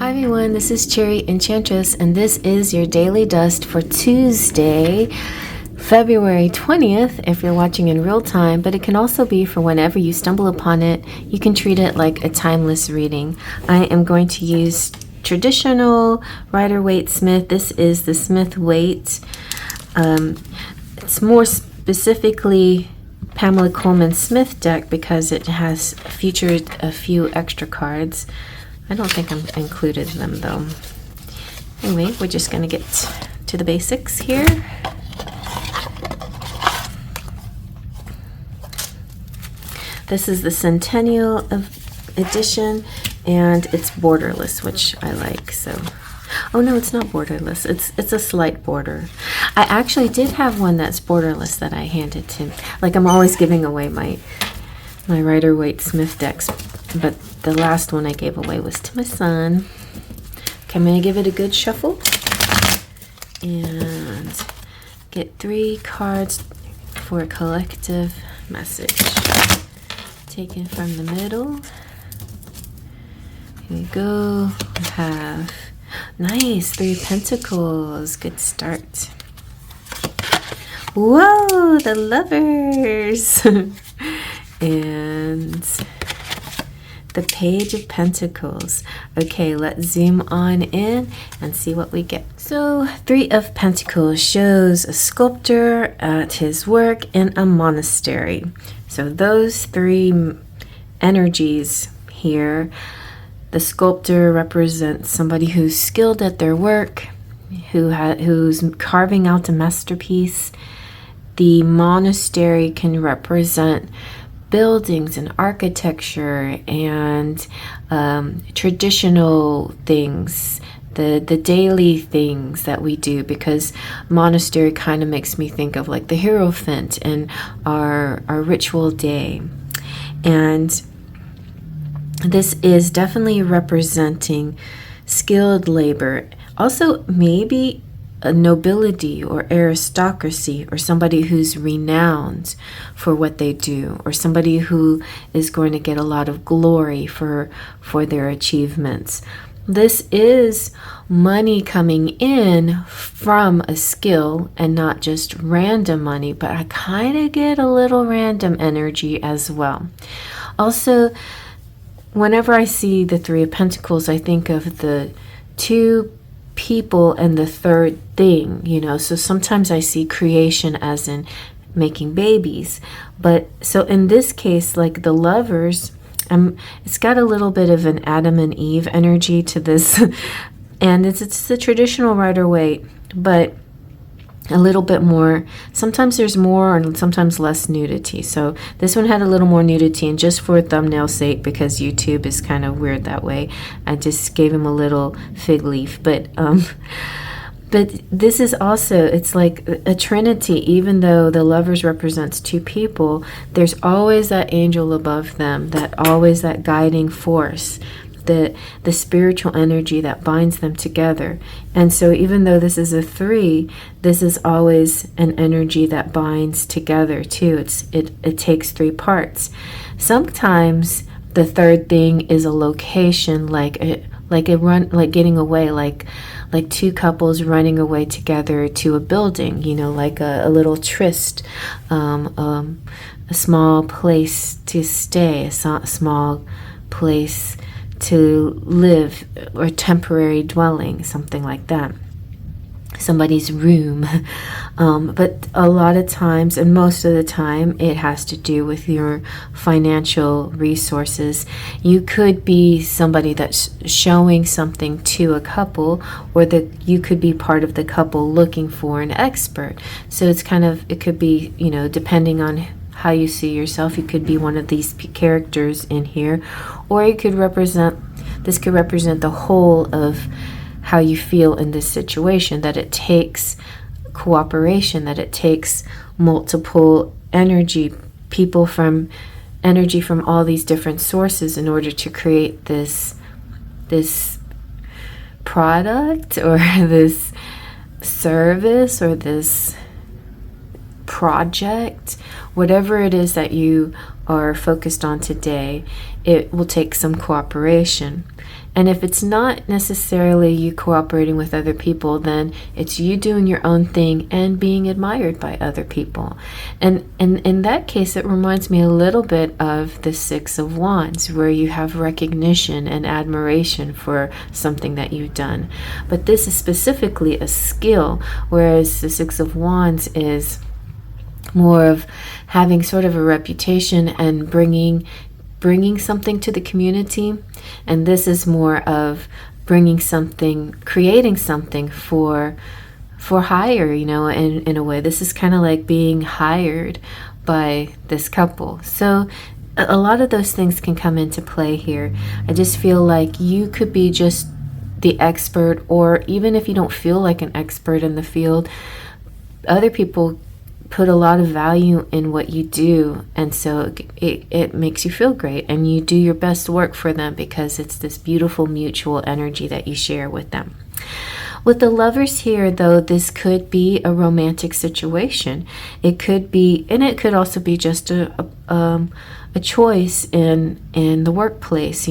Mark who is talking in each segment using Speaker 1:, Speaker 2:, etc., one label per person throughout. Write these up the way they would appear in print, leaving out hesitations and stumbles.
Speaker 1: Hi everyone, this is CherryEnchantress, and this is your daily dust for Tuesday, February 20th, if you're watching in real time, but it can also be for whenever you stumble upon it. You can treat it like a timeless reading. I am going to use traditional Rider-Waite Smith. This is the Smith Waite. It's more specifically Pamela Coleman Smith deck because it has featured a few extra cards. I don't think I included them though. Anyway, we're just going to get to the basics here. This is the Centennial edition, and it's borderless, which I like. So, oh no, it's not borderless. It's a slight border. I actually did have one that's borderless that I handed to. Like, I'm always giving away my Rider-Waite Smith decks, but the last one I gave away was to my son. Okay, I'm going to give it a good shuffle and get 3 cards for a collective message. Taken from the middle. Here we go. We have nice 3 Pentacles. Good start. Whoa, the Lovers. And the Page of Pentacles. Okay, let's zoom on in and see what we get. So 3 of Pentacles shows a sculptor at his work in a monastery. So those 3 energies here. The sculptor represents somebody who's skilled at their work, who's carving out a masterpiece. The monastery can represent buildings and architecture and traditional things, the daily things that we do, because monastery kind of makes me think of like the Hierophant and our ritual day. And this is definitely representing skilled labor. Also maybe a nobility or aristocracy, or somebody who's renowned for what they do, or somebody who is going to get a lot of glory for their achievements. This is money coming in from a skill and not just random money, but I kind of get a little random energy as well. Also, whenever I see the 3 of Pentacles, I think of the 2 people and the 3rd thing, you know. So sometimes I see creation as in making babies, but so in this case, like the Lovers, it's got a little bit of an Adam and Eve energy to this. And it's the traditional Rider-Waite, but a little bit more. Sometimes there's more and sometimes less nudity. So this one had a little more nudity, and just for thumbnail's sake, because YouTube is kind of weird that way, I just gave him a little fig leaf. But this is also, it's like a trinity. Even though the Lovers represents 2 people, there's always that angel above them, that guiding force, the spiritual energy that binds them together. And so even though this is a 3, this is always an energy that binds together too. It takes 3 parts. Sometimes the 3rd thing is a location, like getting away, like 2 couples running away together to a building, you know, like a little tryst, a small place to stay, a small place to live, or temporary dwelling, something like that. Somebody's room. But a lot of times, and most of the time, it has to do with your financial resources. You could be somebody that's showing something to a couple, or that you could be part of the couple looking for an expert. So it's kind of, it could be, you know, depending on how you see yourself, you could be one of these characters in here, or you could represent, this could represent the whole of how you feel in this situation, that it takes cooperation, that it takes multiple energy, people from energy from all these different sources in order to create this product, or this service, or this project, whatever it is that you are focused on today, it will take some cooperation. And if it's not necessarily you cooperating with other people, then it's you doing your own thing and being admired by other people. And in that case, it reminds me a little bit of the Six of Wands, where you have recognition and admiration for something that you've done. But this is specifically a skill, whereas the Six of Wands is more of having sort of a reputation and bringing something to the community. And this is more of bringing something, creating something for hire, in a way. This is kind of like being hired by this couple. So a lot of those things can come into play here. I just feel like you could be just the expert, or even if you don't feel like an expert in the field, other people put a lot of value in what you do, and so it makes you feel great, and you do your best work for them because it's this beautiful mutual energy that you share with them. With the Lovers here, though, this could be a romantic situation. It could be, and it could also be just a choice in the workplace,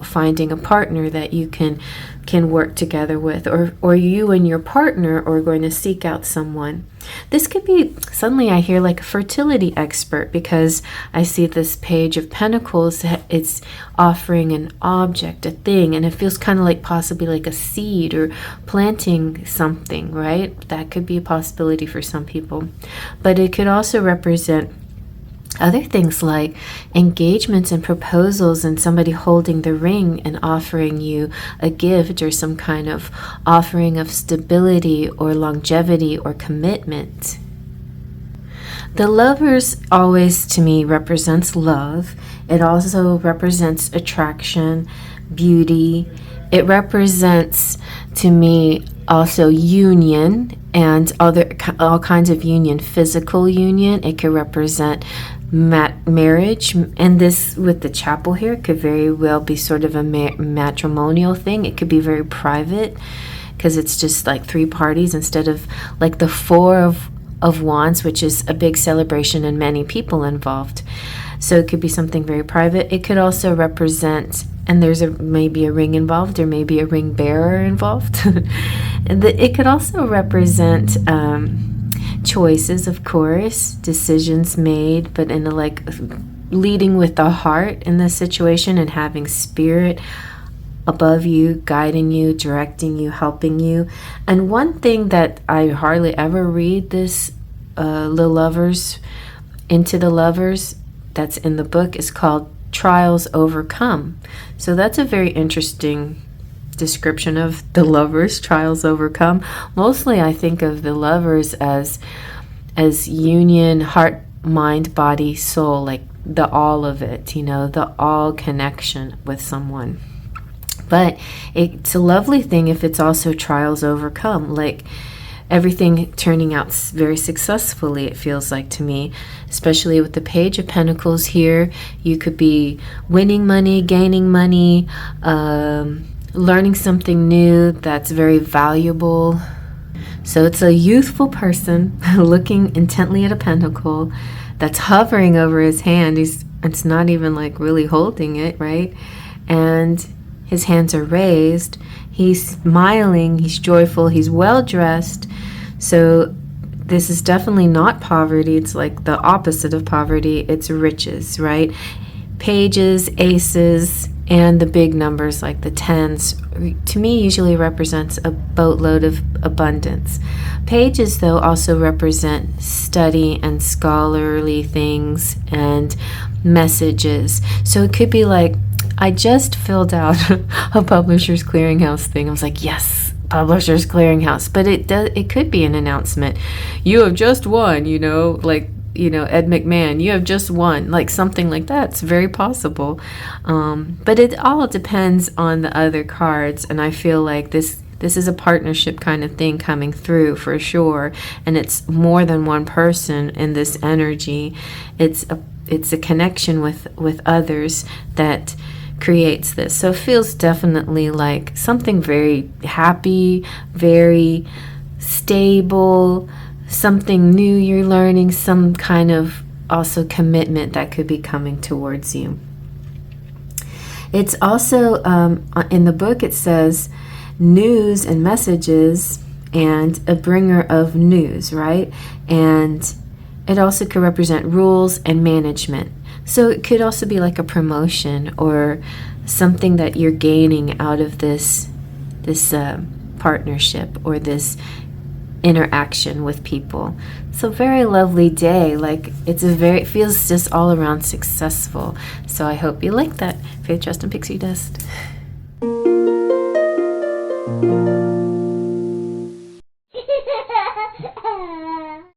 Speaker 1: finding a partner that you can work together with, or you and your partner are going to seek out someone. This could be, suddenly I hear like a fertility expert, because I see this Page of Pentacles. It's offering an object, a thing, and it feels kind of like possibly like a seed or planting something, right? That could be a possibility for some people. But it could also represent other things like engagements and proposals, and somebody holding the ring and offering you a gift or some kind of offering of stability or longevity or commitment. The Lovers always, to me, represents love. It also represents attraction, beauty. It represents, to me, also union and all kinds of union, physical union. It could represent marriage, and this with the chapel here could very well be sort of a matrimonial thing. It could be very private because it's just like 3 parties instead of like the 4 of Wands, which is a big celebration and many people involved. So it could be something very private. It could also represent, and there's maybe a ring involved, or maybe a ring bearer involved. And it could also represent choices, of course, decisions made, but in a like leading with the heart in this situation, and having spirit above you, guiding you, directing you, helping you. And one thing that I hardly ever read this the Lovers, into the Lovers, that's in the book, is called Trials Overcome. So that's a very interesting description of the Lovers, Trials Overcome. Mostly I think of the Lovers as union, heart, mind, body, soul, like the all of it, the all connection with someone. But it's a lovely thing if it's also trials overcome, like everything turning out very successfully, it feels like to me, especially with the Page of Pentacles here. You could be winning money, gaining money, learning something new that's very valuable. So it's a youthful person looking intently at a pentacle that's hovering over his hand. It's not even like really holding it, right? And his hands are raised. He's smiling, he's joyful, he's well dressed. So this is definitely not poverty. It's like the opposite of poverty. It's riches, right? Pages, aces, and the big numbers like the 10s, to me, usually represents a boatload of abundance. Pages, though, also represent study and scholarly things and messages. So it could be like, I just filled out a Publishers Clearinghouse thing. I was like, yes, Publishers Clearinghouse. But it could be an announcement. You have just won, like, Ed McMahon, you have just won, like something like that. It's very possible. But it all depends on the other cards. And I feel like this is a partnership kind of thing coming through for sure. And it's more than one person in this energy. It's a connection with others that creates this. So it feels definitely like something very happy, very stable, something new you're learning, some kind of also commitment that could be coming towards you. It's also, in the book it says news and messages and a bringer of news, right? And it also could represent rules and management. So it could also be like a promotion or something that you're gaining out of this partnership or this interaction with people. So very lovely day. Like it feels just all around successful. So I hope you like that. Faith, Trust, and Pixie Dust.